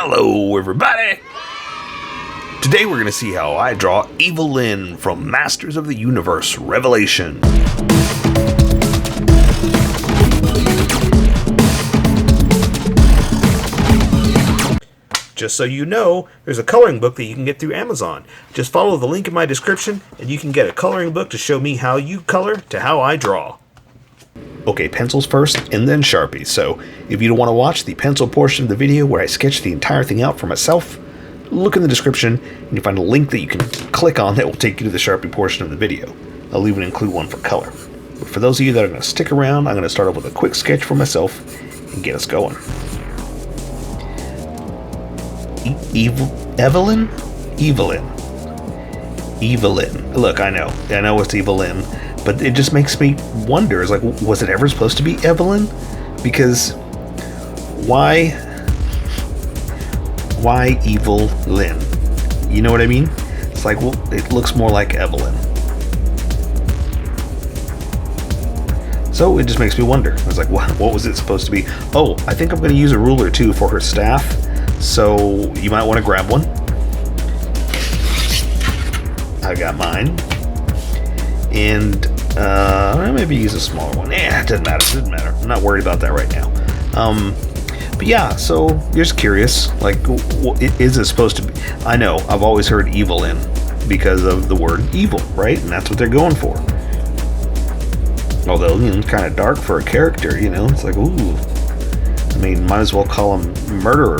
Hello everybody! Today we're going to see how I draw EVIL-LYN from Masters of the Universe Revelation. Just so you know, there's a coloring book that you can get through Amazon. Just follow the link in my description and you can get a coloring book to show me how you color to how I draw. Okay, pencils first and then Sharpies. So if you don't want to watch the pencil portion of the video where I sketch the entire thing out for myself, look in the description and you'll find a link that you can click on that will take you to the Sharpie portion of the video. I'll even include one for color. But for those of you that are going to stick around, I'm going to start off with a quick sketch for myself and get us going. EVIL-LYN? EVIL-LYN. Look, I know it's EVIL-LYN, but it just makes me wonder, is like, was it ever supposed to be Evelyn? Because why EVIL-LYN? You know what I mean? It's like, well, it looks more like Evelyn. So it just makes me wonder. I was like, what was it supposed to be? Oh, I think I'm going to use a ruler too for her staff. So you might want to grab one. I got mine. And maybe use a smaller one. It doesn't matter. I'm not worried about that right now. But yeah, so you're just curious, like, what is it supposed to be? I know, I've always heard EVIL-LYN because of the word evil, right? And that's what they're going for. Although, you know, it's kind of dark for a character, you know? It's like, ooh. I mean, might as well call him Murder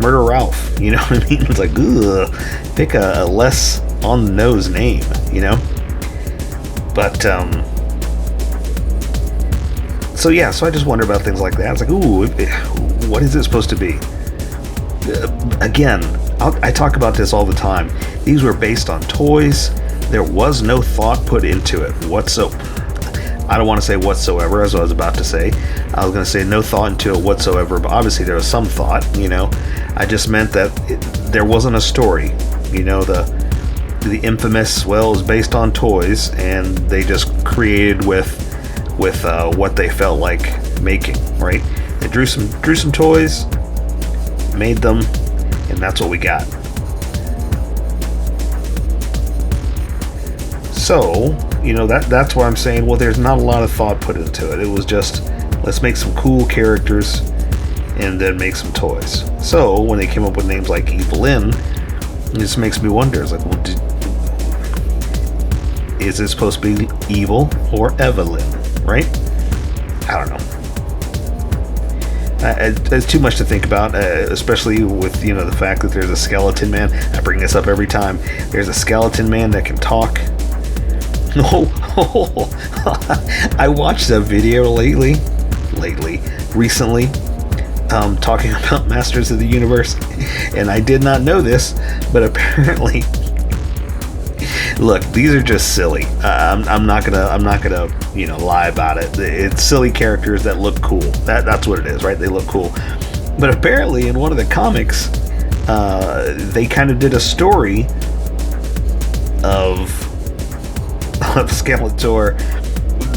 Ralph, you know what I mean? It's like, ugh, pick a less on-the-nose name, you know? But, so yeah, so I just wonder about things like that. It's like, ooh, what is it supposed to be? Again, I talk about this all the time. These were based on toys. There was no thought put into it whatsoever. I don't want to say whatsoever, as I was about to say. I was going to say no thought into it whatsoever, but obviously there was some thought, you know. I just meant that there wasn't a story. You know, the infamous, well, it was based on toys, and they just created with what they felt like making, right? They drew some toys, made them, and that's what we got. So, you know, that's why I'm saying, well, there's not a lot of thought put into it. It was just, let's make some cool characters and then make some toys. So when they came up with names like EVIL-LYN, it just makes me wonder. It's like, well, is it supposed to be evil or Evelyn, right? I don't know. It's too much to think about, especially with, you know, the fact that there's a skeleton man. I bring this up every time. There's a skeleton man that can talk. I watched a video recently, talking about Masters of the Universe, and I did not know this, but apparently, look, these are just silly. I'm not gonna, you know, lie about it. It's silly characters that look cool. That's what it is, right? They look cool. But apparently, in one of the comics, they kind of did a story of Skeletor,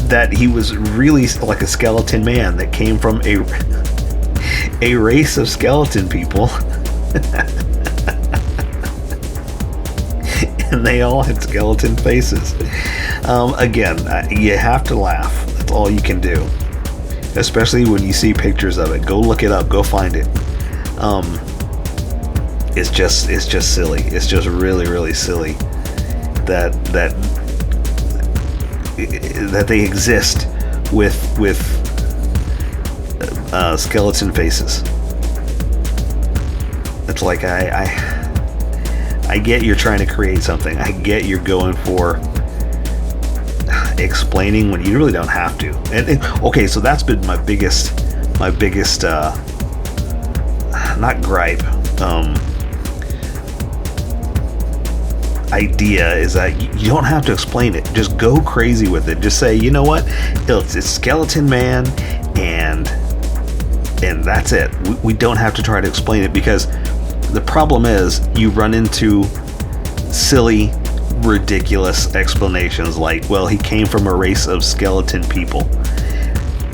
that he was really like a skeleton man that came from a race of skeleton people. And they all had skeleton faces. Again, you have to laugh. That's all you can do. Especially when you see pictures of it. Go look it up. Go find it. It's just silly. It's just really, really silly that they exist with skeleton faces. It's like, I get you're trying to create something. I get you're going for explaining when you really don't have to. And okay, so that's been my biggest not gripe, idea, is that you don't have to explain it. Just go crazy with it. Just say, you know what, it's Skeleton Man, and that's it. We don't have to try to explain it, because the problem is you run into silly, ridiculous explanations like, well, he came from a race of skeleton people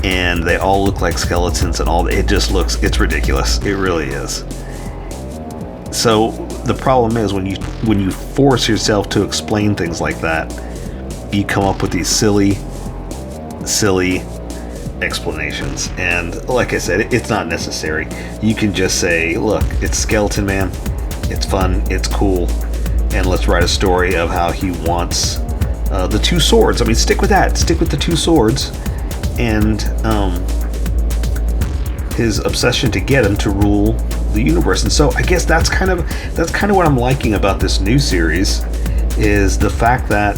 and they all look like skeletons and all. It's ridiculous. It really is. So the problem is when you force yourself to explain things like that, you come up with these silly explanations. And like I said, it's not necessary. You can just say, look, it's Skeleton Man, it's fun, it's cool, and let's write a story of how he wants the two swords. I mean, stick with that. Stick with the two swords, and his obsession to get him to rule the universe. And so I guess that's kind of what I'm liking about this new series, is the fact that,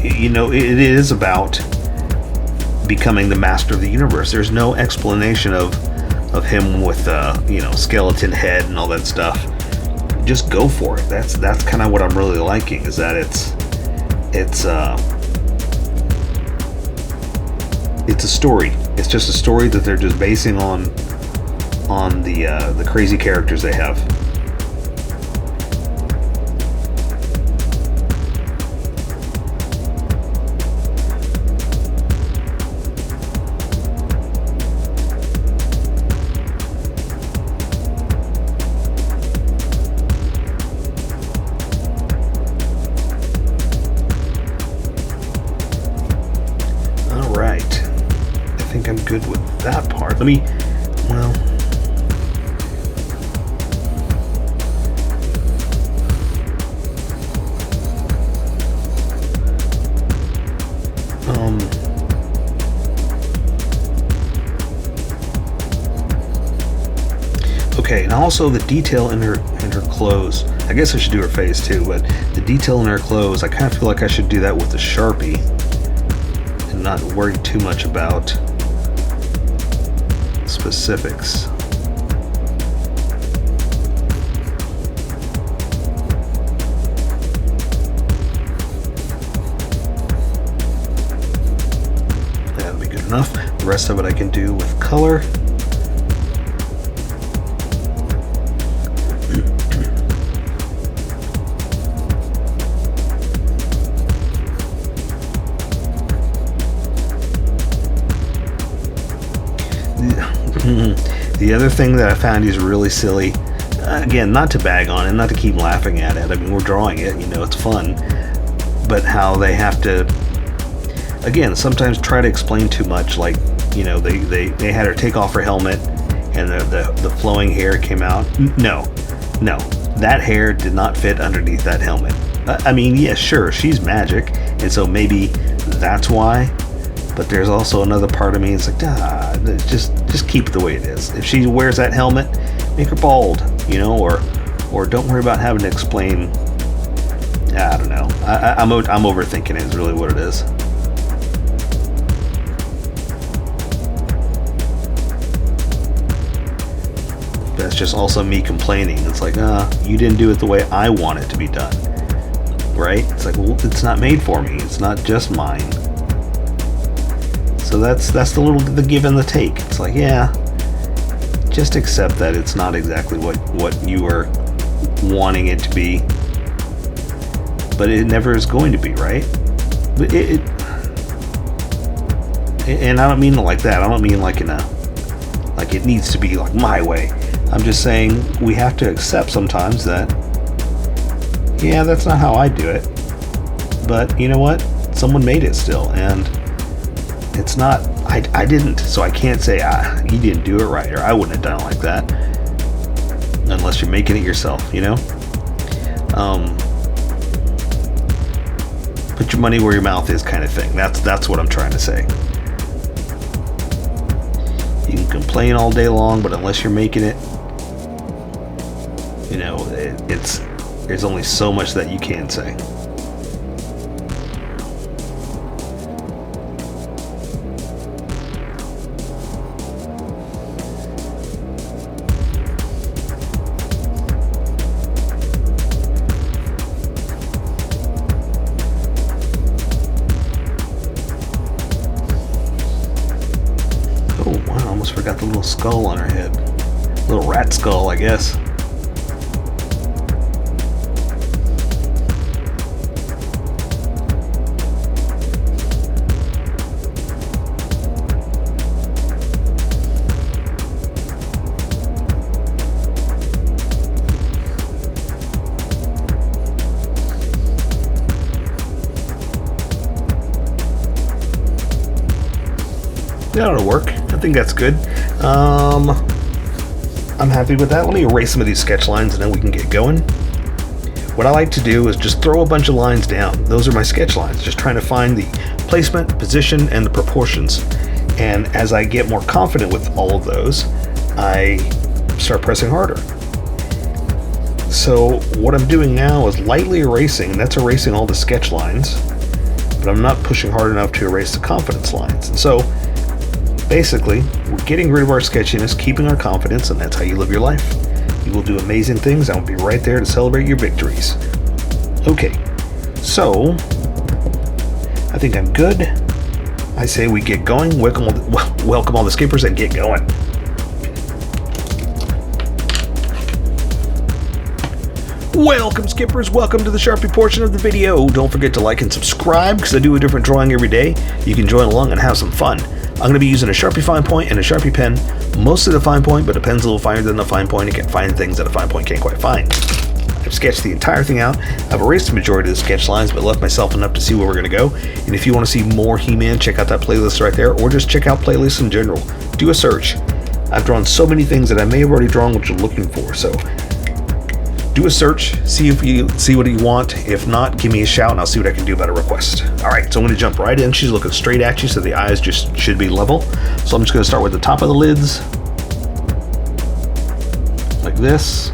you know, it is about becoming the master of the universe. There's no explanation of him with you know, skeleton head and all that stuff. Just go for it. That's kind of what I'm really liking, is that it's a story. It's just a story that they're just basing on the crazy characters they have. I'm good with that part. Let me, well, okay, and also the detail in her clothes. I guess I should do her face too, but the detail in her clothes, I kind of feel like I should do that with the Sharpie and not worry too much about specifics. That'll be good enough. The rest of it I can do with color. The other thing that I found is really silly, again, not to bag on it, not to keep laughing at it, I mean, we're drawing it, you know, it's fun, but how they have to, again, sometimes try to explain too much, like, you know, they had her take off her helmet and the flowing hair came out. No, that hair did not fit underneath that helmet. I mean, yeah, sure, she's magic, and so maybe that's why. But there's also another part of me, it's like, just keep it the way it is. If she wears that helmet, make her bald, you know, or don't worry about having to explain. I don't know. I'm overthinking it is really what it is. That's just also me complaining. It's like, you didn't do it the way I want it to be done, right? It's like, well, it's not made for me. It's not just mine. So that's the give and the take. It's like, yeah, just accept that it's not exactly what you are wanting it to be, but it never is going to be, right? But and I don't mean it like that. I don't mean like like it needs to be like my way. I'm just saying we have to accept sometimes that, yeah, that's not how I do it, but you know what? Someone made it still, and it's not, I didn't, so I can't say, you didn't do it right, or I wouldn't have done it like that, unless you're making it yourself, you know? Put your money where your mouth is, kind of thing. That's what I'm trying to say. You can complain all day long, but unless you're making it, you know, there's only so much that you can say. Forgot the little skull on her head. Little rat skull, I guess. That ought to work. I think that's good. I'm happy with that. Let me erase some of these sketch lines and then we can get going. What I like to do is just throw a bunch of lines down. Those are my sketch lines, just trying to find the placement, position, and the proportions. And as I get more confident with all of those, I start pressing harder. So what I'm doing now is lightly erasing, and that's erasing all the sketch lines, but I'm not pushing hard enough to erase the confidence lines. And so basically, we're getting rid of our sketchiness, keeping our confidence, and that's how you live your life. You will do amazing things. I will be right there to celebrate your victories. Okay, so I think I'm good. I say we get going. Welcome all the skippers and get going. Welcome skippers, welcome to the Sharpie portion of the video. Don't forget to like and subscribe because I do a different drawing every day. You can join along and have some fun. I'm going to be using a Sharpie fine point and a Sharpie pen. Mostly the fine point, but a pen's a little finer than the fine point. You can find things that a fine point can't quite find. I've sketched the entire thing out. I've erased the majority of the sketch lines, but left myself enough to see where we're going to go. And if you want to see more He-Man, check out that playlist right there, or just check out playlists in general. Do a search. I've drawn so many things that I may have already drawn what you're looking for, so do a search, see if you see what you want. If not, give me a shout and I'll see what I can do about a request. Alright, so I'm going to jump right in. She's looking straight at you, so the eyes just should be level. So I'm just going to start with the top of the lids, like this.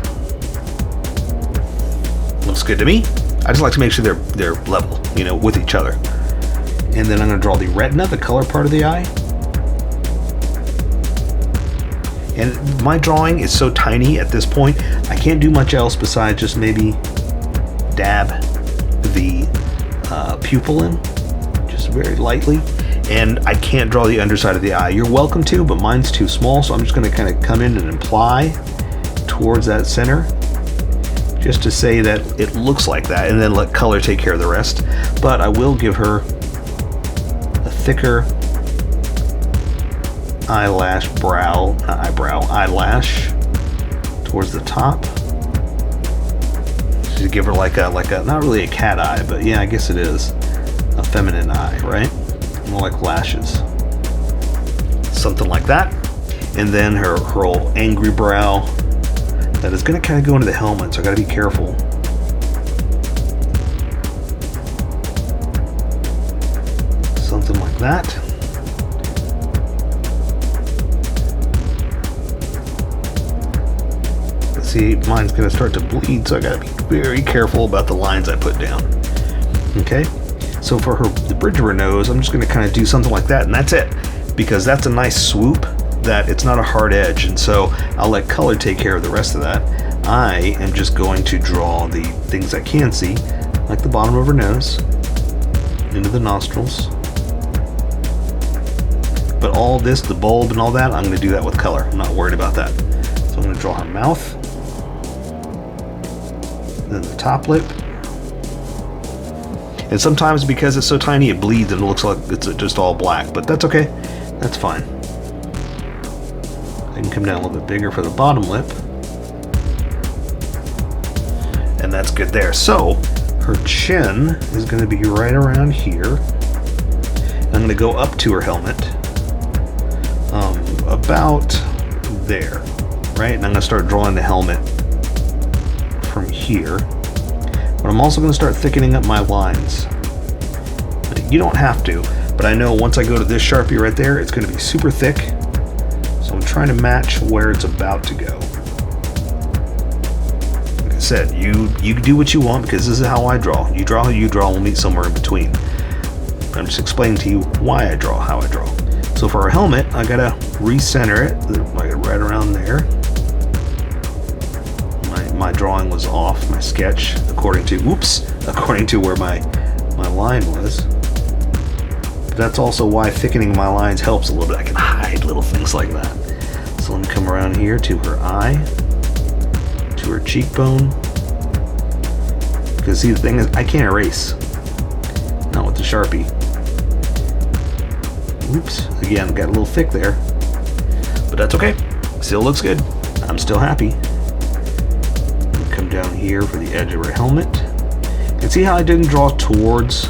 Looks good to me. I just like to make sure they're level, you know, with each other. And then I'm going to draw the retina, the color part of the eye. And my drawing is so tiny at this point, I can't do much else besides just maybe dab the pupil in, just very lightly. And I can't draw the underside of the eye. You're welcome to, but mine's too small, so I'm just going to kind of come in and imply towards that center, just to say that it looks like that, and then let color take care of the rest. But I will give her a thicker eyelash eyelash towards the top. Should give her like a not really a cat eye, but yeah, I guess it is a feminine eye, right? More like lashes, something like that. And then her old angry brow that is going to kind of go into the helmet, so I got to be careful. Something like that. See, mine's going to start to bleed, so I got to be very careful about the lines I put down. Okay, so for the bridge of her nose, I'm just going to kind of do something like that, and that's it, because that's a nice swoop that it's not a hard edge, and so I'll let color take care of the rest of that. I am just going to draw the things I can see, like the bottom of her nose, into the nostrils. But all this, the bulb and all that, I'm going to do that with color. I'm not worried about that. So I'm going to draw her mouth, then the top lip. And sometimes because it's so tiny it bleeds and it looks like it's just all black, but that's okay. That's fine. I can come down a little bit bigger for the bottom lip. And that's good there. So her chin is going to be right around here. I'm going to go up to her helmet, about there, right? And I'm going to start drawing the helmet from here. But I'm also going to start thickening up my lines. You don't have to, but I know once I go to this Sharpie right there, it's going to be super thick. So I'm trying to match where it's about to go. Like I said, you do what you want, because this is how I draw. You draw how you draw, we'll meet somewhere in between. But I'm just explaining to you why I draw how I draw. So for our helmet, I gotta recenter it, like right around there. My drawing was off, my sketch, according to where my line was. But that's also why thickening my lines helps a little bit. I can hide little things like that. So let me come around here to her eye, to her cheekbone. Because see, the thing is, I can't erase. Not with the Sharpie. Oops, again, got a little thick there. But that's okay. Still looks good. I'm still happy. Come down here for the edge of her helmet. And see how I didn't draw towards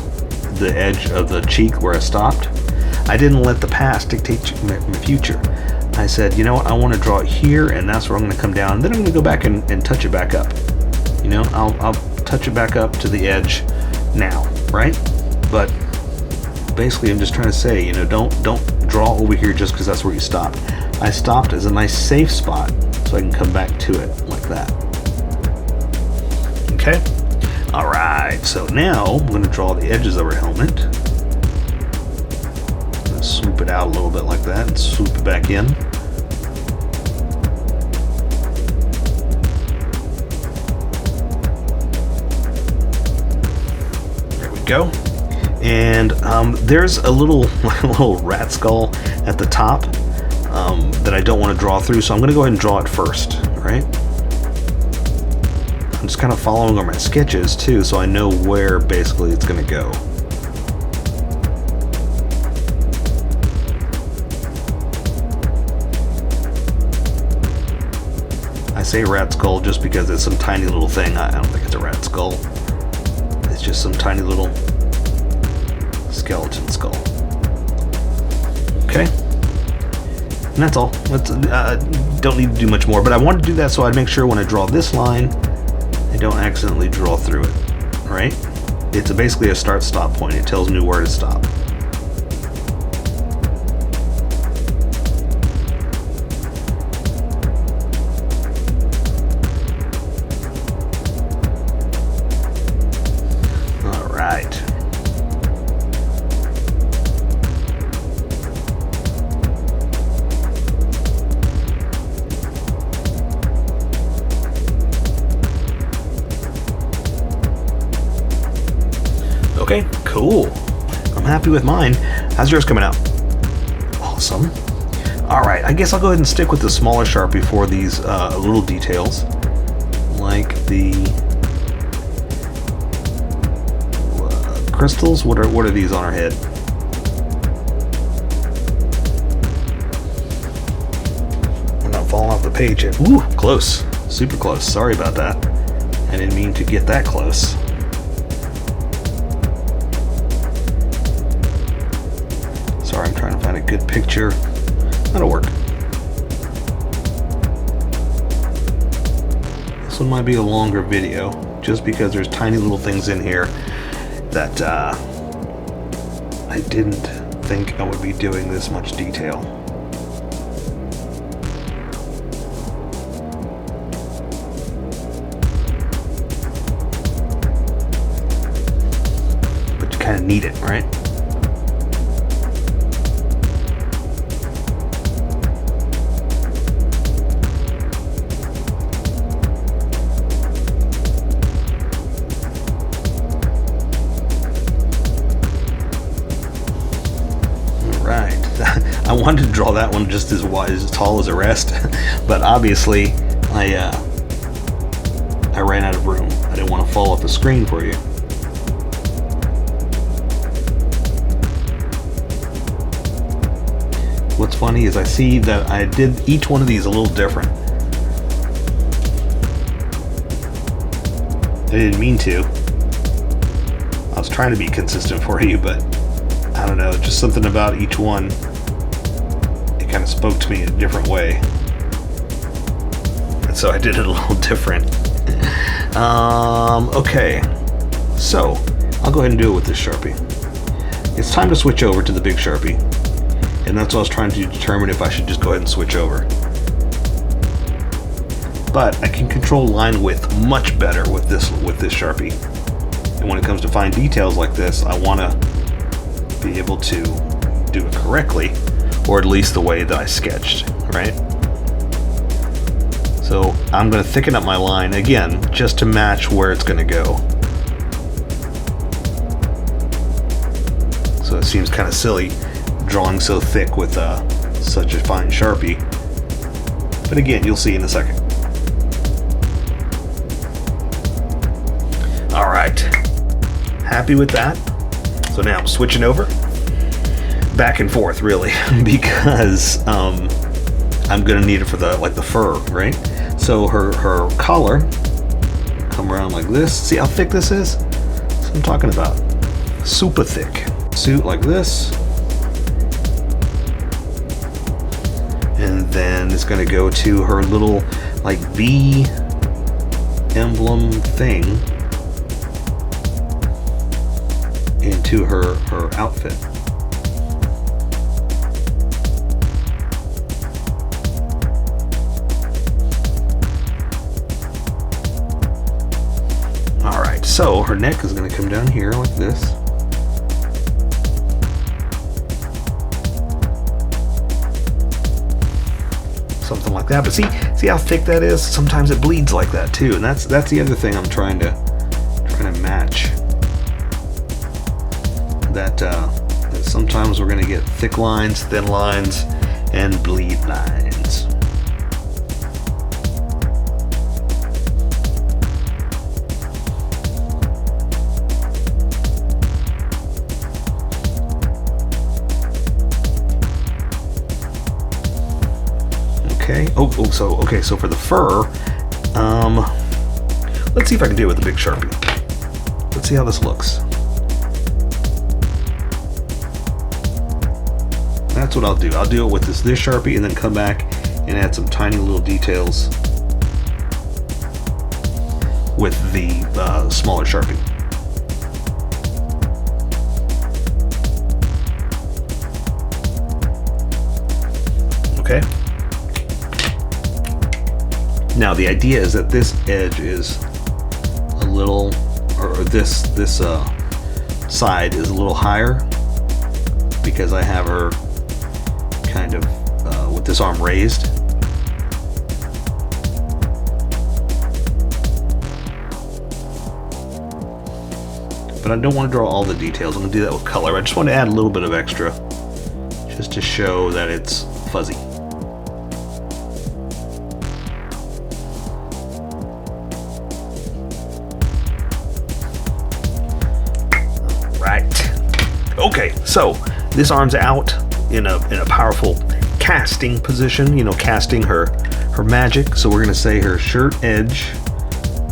the edge of the cheek where I stopped? I didn't let the past dictate my future. I said, you know what, I want to draw it here, and that's where I'm going to come down. And then I'm going to go back and touch it back up. You know, I'll touch it back up to the edge now, right? But basically, I'm just trying to say, you know, don't draw over here just because that's where you stopped. I stopped as a nice safe spot, so I can come back to it like that. Okay. All right. So now I'm going to draw the edges of our helmet. Swoop it out a little bit like that and swoop it back in. There we go. And there's a little rat skull at the top that I don't want to draw through, so I'm going to go ahead and draw it first, right? I'm just kind of following on my sketches too, so I know where basically it's going to go. I say rat skull just because it's some tiny little thing. I don't think it's a rat skull. It's just some tiny little skeleton skull. Okay. And that's all. That's, don't need to do much more, but I wanted to do that so I'd make sure when I draw this line, I don't accidentally draw through it, right? It's basically a start-stop point. It tells me where to stop. Okay, cool. I'm happy with mine. How's yours coming out? Awesome. All right, I guess I'll go ahead and stick with the smaller Sharpie for these little details, like the crystals. What are these on our head? We're not falling off the page yet. Woo, close, super close. Sorry about that. I didn't mean to get that close. Sorry, I'm trying to find a good picture. That'll work. This one might be a longer video, just because there's tiny little things in here that I didn't think I would be doing this much detail. But you kind of need it, right? I wanted to draw that one just as wide, as tall as the rest, but obviously I ran out of room. I didn't want to fall off the screen for you. What's funny is I see that I did each one of these a little different. I didn't mean to. I was trying to be consistent for you, but I don't know, just something about each one. Kind of spoke to me in a different way, and so I did it a little different. Okay, so I'll go ahead and do it with this Sharpie. It's time to switch over to the big Sharpie, and that's what I was trying to determine if I should just go ahead and switch over. But I can control line width much better with this Sharpie, and when it comes to fine details like this, I want to be able to do it correctly. Or at least the way that I sketched, right? So I'm going to thicken up my line again, just to match where it's going to go. So it seems kind of silly drawing so thick with such a fine Sharpie. But again, you'll see in a second. All right, happy with that. So now I'm switching over. Back and forth, really, because I'm gonna need it for the fur, right? So her collar come around like this. See how thick this is? That's what I'm talking about. Super thick. Suit like this, then it's going to go to her little like bee emblem thing into her outfit. Alright, so her neck is going to come down here like this. Something like that. But see how thick that is? Sometimes it bleeds like that too, and that's the other thing I'm trying to match. That sometimes we're going to get thick lines, thin lines, and bleed lines. Okay. So for the fur, let's see if I can do it with a big Sharpie. Let's see how this looks. That's what I'll do. I'll do it with this Sharpie and then come back and add some tiny little details with the smaller Sharpie. Okay. Now the idea is that this edge is a little, or this side is a little higher because I have her kind of with this arm raised. But I don't want to draw all the details. I'm going to do that with color. I just want to add a little bit of extra just to show that it's fuzzy. Okay, so this arm's out in a powerful casting position, casting her magic. So we're gonna say her shirt edge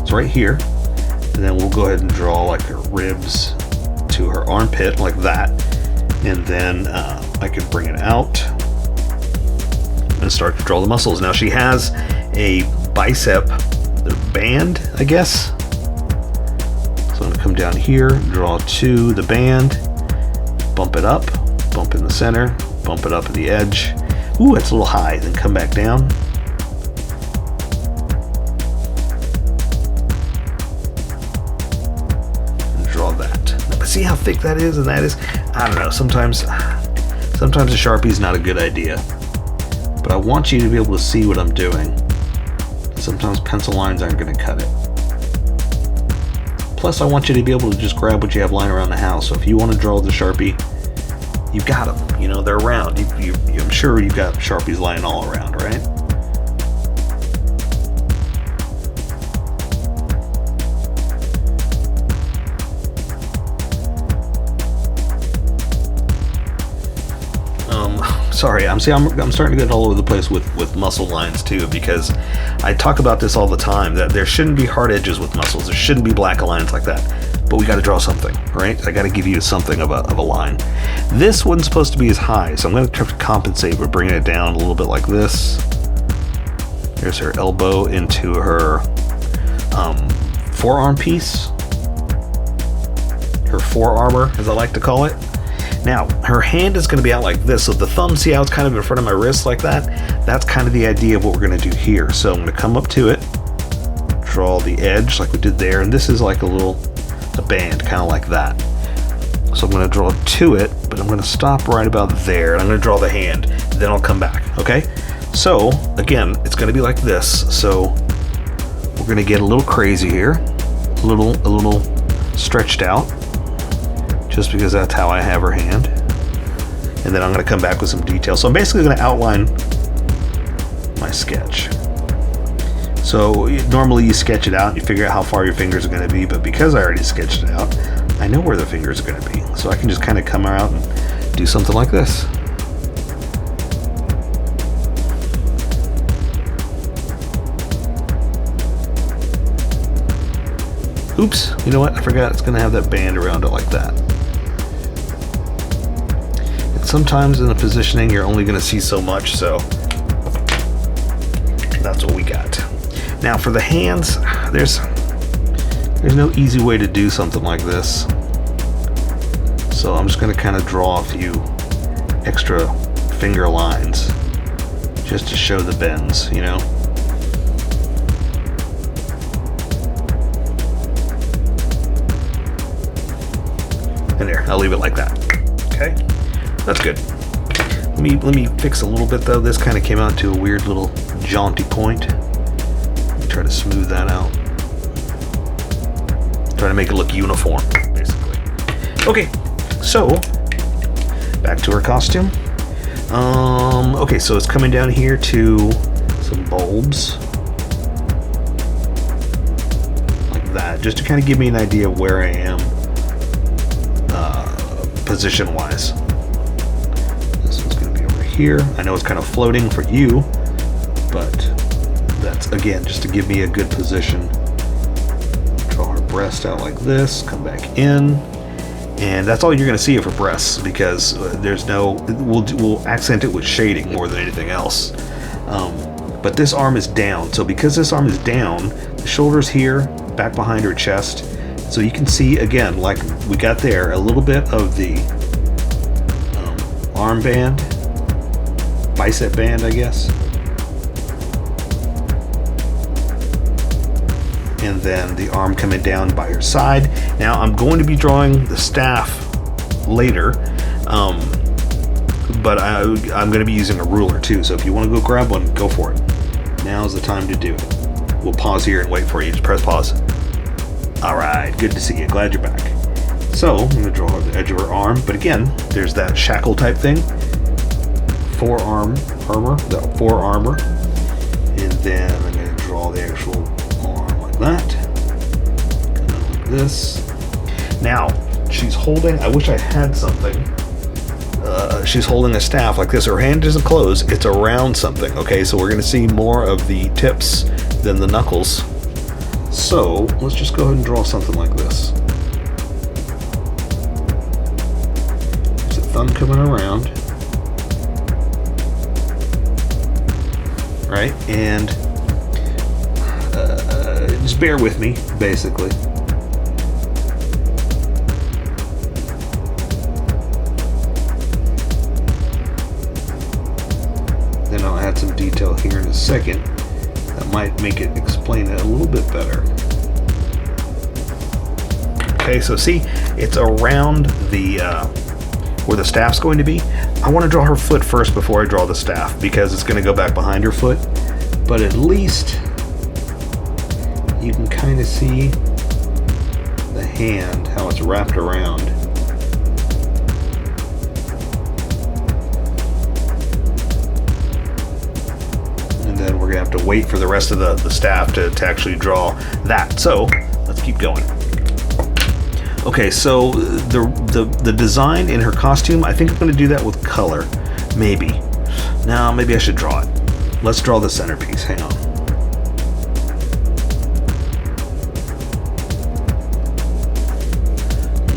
is right here, and then we'll go ahead and draw like her ribs to her armpit like that, and then I can bring it out and start to draw the muscles. Now she has a bicep band, I guess. So I'm gonna come down here, draw to the band. Bump it up, bump in the center, bump it up at the edge. Ooh, it's a little high. Then come back down. And draw that. Now, see how thick that is? And that is, I don't know, sometimes a Sharpie is not a good idea. But I want you to be able to see what I'm doing. Sometimes pencil lines aren't going to cut it. Plus, I want you to be able to just grab what you have lying around the house. So if you want to draw the Sharpie, you've got them. They're around. I'm sure you've got Sharpies lying all around, right? Sorry, I'm starting to get all over the place with muscle lines too, because I talk about this all the time, that there shouldn't be hard edges with muscles. There shouldn't be black lines like that. But we got to draw something, right? I got to give you something of a line. This one's supposed to be as high, so I'm going to try to compensate by bringing it down a little bit like this. There's her elbow into her forearm piece, her forearmor, as I like to call it. Now, her hand is going to be out like this, so the thumb, see how it's kind of in front of my wrist like that? That's kind of the idea of what we're going to do here. So I'm going to come up to it, draw the edge like we did there, and this is like a band, kind of like that. So I'm going to draw to it, but I'm going to stop right about there, and I'm going to draw the hand, then I'll come back, okay? So, again, it's going to be like this, so we're going to get a little crazy here, a little stretched out, just because that's how I have her hand. And then I'm going to come back with some details. So I'm basically going to outline my sketch. So normally you sketch it out and you figure out how far your fingers are going to be, but because I already sketched it out, I know where the fingers are going to be. So I can just kind of come out and do something like this. Oops, you know what? I forgot it's going to have that band around it like that. Sometimes in the positioning you're only going to see so much, so Now for the hands, there's no easy way to do something like this. So I'm just going to kind of draw a few extra finger lines just to show the bends, you know. And there, I'll leave it like that. Okay, that's good. Let me fix a little bit though. This kind of came out to a weird little jaunty point. Let me try to smooth that out. Try to make it look uniform, basically. Okay, so back to her costume. Okay, so it's coming down here to some bulbs like that, just to kind of give me an idea of where I am position-wise. This one's going to be over here. I know it's kind of floating for you, but that's, again, just to give me a good position. Draw her breast out like this, come back in, and that's all you're going to see of her breasts, because there's no, we'll accent it with shading more than anything else. But this arm is down, so because this arm is down, the shoulder's here, back behind her chest, so you can see, again, like we got there, a little bit of the arm band, bicep band, I guess. And then the arm coming down by her side. Now I'm going to be drawing the staff later, but I'm going to be using a ruler too, so if you want to go grab one, go for it. Now's the time to do it. We'll pause here and wait for you. Just press pause. Alright, good to see you. Glad you're back. So, I'm going to draw the edge of her arm, but again, there's that shackle type thing. Forearm armor. And then I'm going to draw the actual arm like that. And then like this. Now, she's holding, I wish I had something. She's holding a staff like this. Her hand isn't closed, it's around something. Okay, so we're going to see more of the tips than the knuckles. So, let's just go ahead and draw something like this. There's a thumb coming around. Right? And just bear with me, basically. Then I'll add some detail here in a second. That might make it explain it a little bit better. Okay, so see, it's around the where the staff's going to be. I want to draw her foot first before I draw the staff, because it's going to go back behind her foot. But at least you can kind of see the hand, how it's wrapped around. And then we're going to have to wait for the rest of the staff to actually draw that. So let's keep going. Okay, so the design in her costume, I think I'm going to do that with color. Maybe. No, maybe I should draw it. Let's draw the centerpiece. Hang on.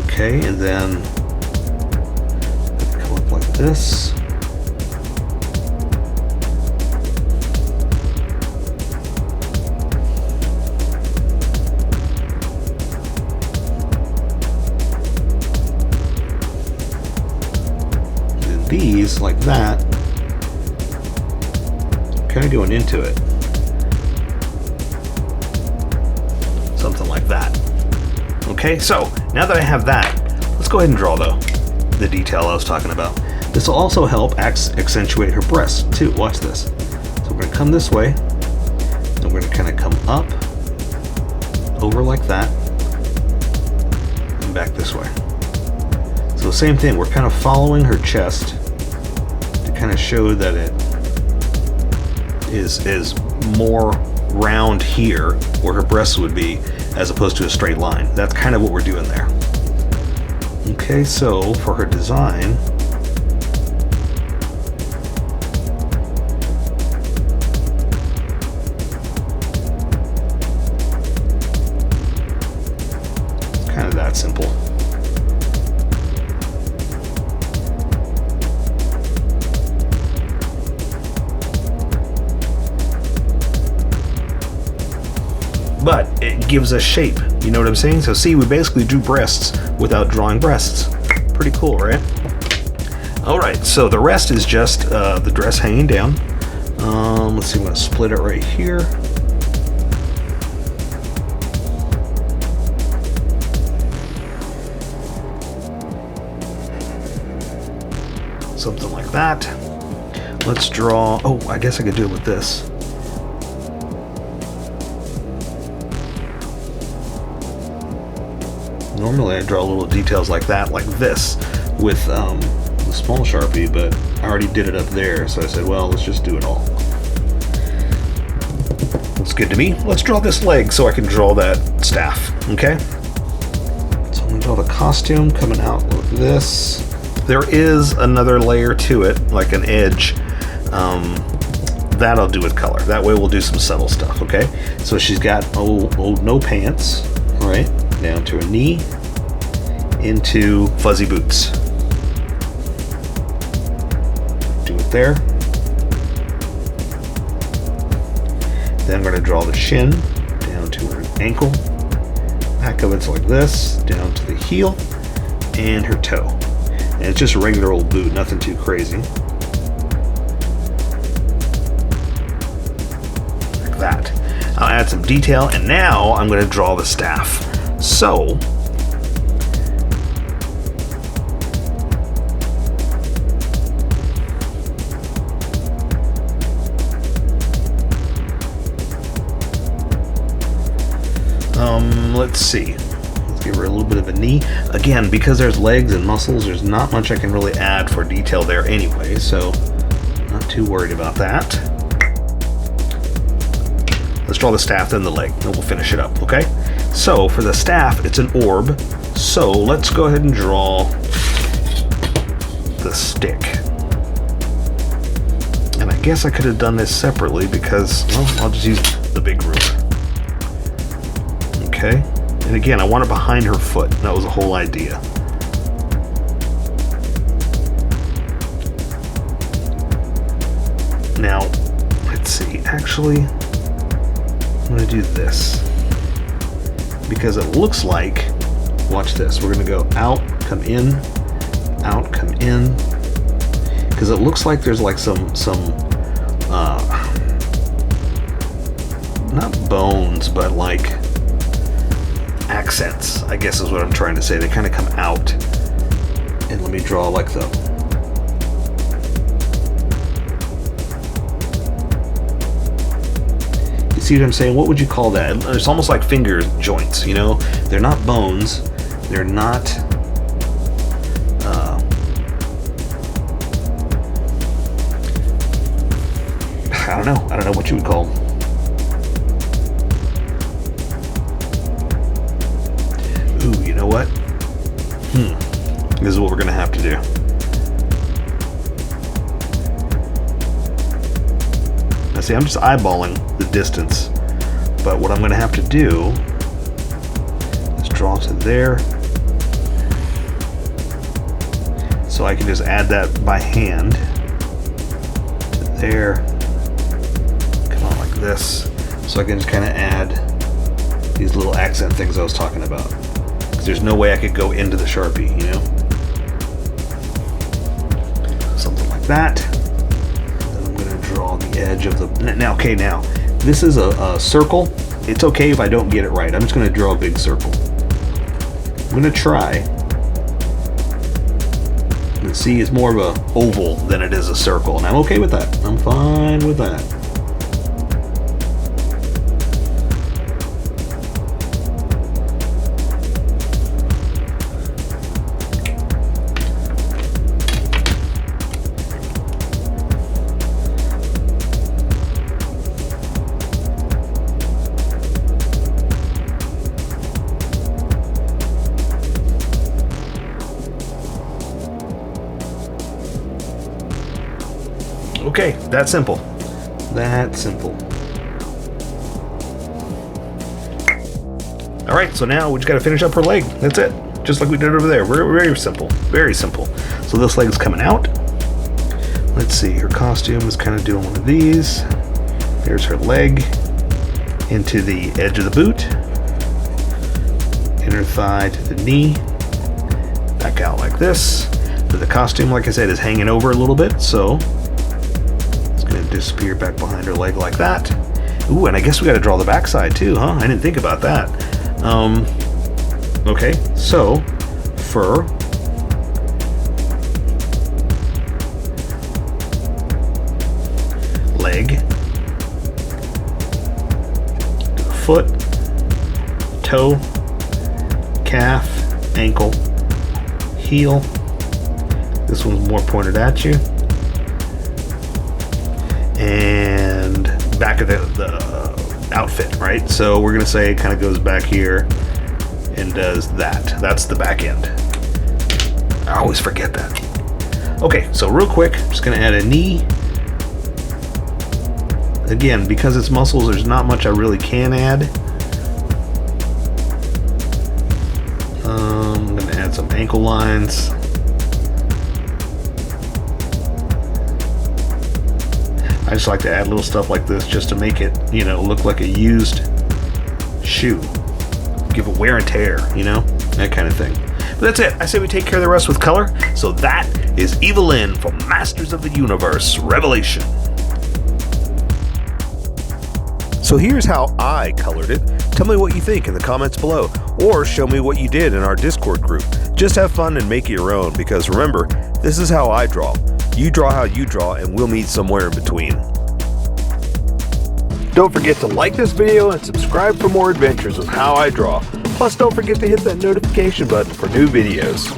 Okay, and then come up like this. These like that, kind of going into it, something like that. Okay, so now that I have that, let's go ahead and draw though the detail I was talking about. This will also help accentuate her breasts too. Watch this. So we're going to come this way, and we're going to kind of come up, over like that, and back this way. So same thing, we're kind of following her chest to kind of show that it is more round here where her breasts would be, as opposed to a straight line. That's kind of what we're doing there. Okay, so for her design, it's kind of that simple. but it gives us shape. You know what I'm saying? So see, we basically drew breasts without drawing breasts. Pretty cool, right? All right, so the rest is just the dress hanging down. Let's see, I'm gonna split it right here. Something like that. Let's draw, oh, I guess I could do it with this. Normally I draw little details like that, like this, with the small Sharpie, but I already did it up there, so I said, well, let's just do it all. Looks good to me. Let's draw this leg so I can draw that staff, okay? So I'm gonna draw the costume coming out like this. There is another layer to it, like an edge. That I'll do with color. That way we'll do some subtle stuff, okay? So she's got no pants, all right? Down to her knee, into fuzzy boots. Do it there. Then I'm going to draw the shin down to her ankle. Back of it's like this, down to the heel, and her toe. And it's just a regular old boot, nothing too crazy. Like that. I'll add some detail, and now I'm going to draw the staff. So, let's see. Let's give her a little bit of a knee. Again, because there's legs and muscles, there's not much I can really add for detail there anyway, so not too worried about that. Let's draw the staff, then the leg, and we'll finish it up, okay? So for the staff, it's an orb. So let's go ahead and draw the stick. And I guess I could have done this separately because, well, I'll just use the big ruler. Okay. And again, I want it behind her foot. That was the whole idea. Now, let's see. Actually, I'm going to do this. Because it looks like, watch this, we're going to go out, come in, because it looks like there's like some not bones, but like accents, I guess is what I'm trying to say. They kind of come out. And let me draw like the, you see what I'm saying? What would you call that? It's almost like finger joints, you know? They're not bones. They're not I don't know what you would call them. Ooh, you know what? This is what we're gonna have to do. Now see, I'm just eyeballing the distance, but what I'm gonna have to do is draw to there, so I can just add that by hand to there. This, so I can just kind of add these little accent things I was talking about, because there's no way I could go into the Sharpie, you know? Something like that. Then I'm going to draw the edge of the, now okay, now this is a circle. It's okay if I don't get it right. I'm just going to draw a big circle. I'm going to try. And see, it's more of a oval than it is a circle, and I'm okay with that. I'm fine with that. Okay, that simple. That simple. All right, so now we just got to finish up her leg. That's it. Just like we did over there. Very simple. Very simple. So this leg is coming out. Let's see. Her costume is kind of doing one of these. There's her leg. into the edge of the boot, inner thigh to the knee, back out like this. The costume, like I said, is hanging over a little bit, so it's going to disappear back behind her leg like that. Ooh, and I guess we got to draw the backside too, huh? I didn't think about that. Okay, so fur, leg, foot, toe, calf, ankle, heel. This one's more pointed at you. And back of the outfit, right? So we're gonna say it kind of goes back here and does that. That's the back end. I always forget that. Okay, so real quick, I'm just gonna add a knee. Again, because it's muscles, there's not much I really can add. I'm gonna add some ankle lines. I just like to add little stuff like this just to make it, you know, look like a used shoe. Give it wear and tear, you know, that kind of thing. But that's it. I say we take care of the rest with color. So that is EVIL-LYN from Masters of the Universe Revelation. So here's how I colored it. Tell me what you think in the comments below, or show me what you did in our Discord group. Just have fun and make it your own, because remember, this is how I draw. You draw how you draw, and we'll meet somewhere in between. Don't forget to like this video and subscribe for more adventures with How I Draw. Plus, don't forget to hit that notification button for new videos.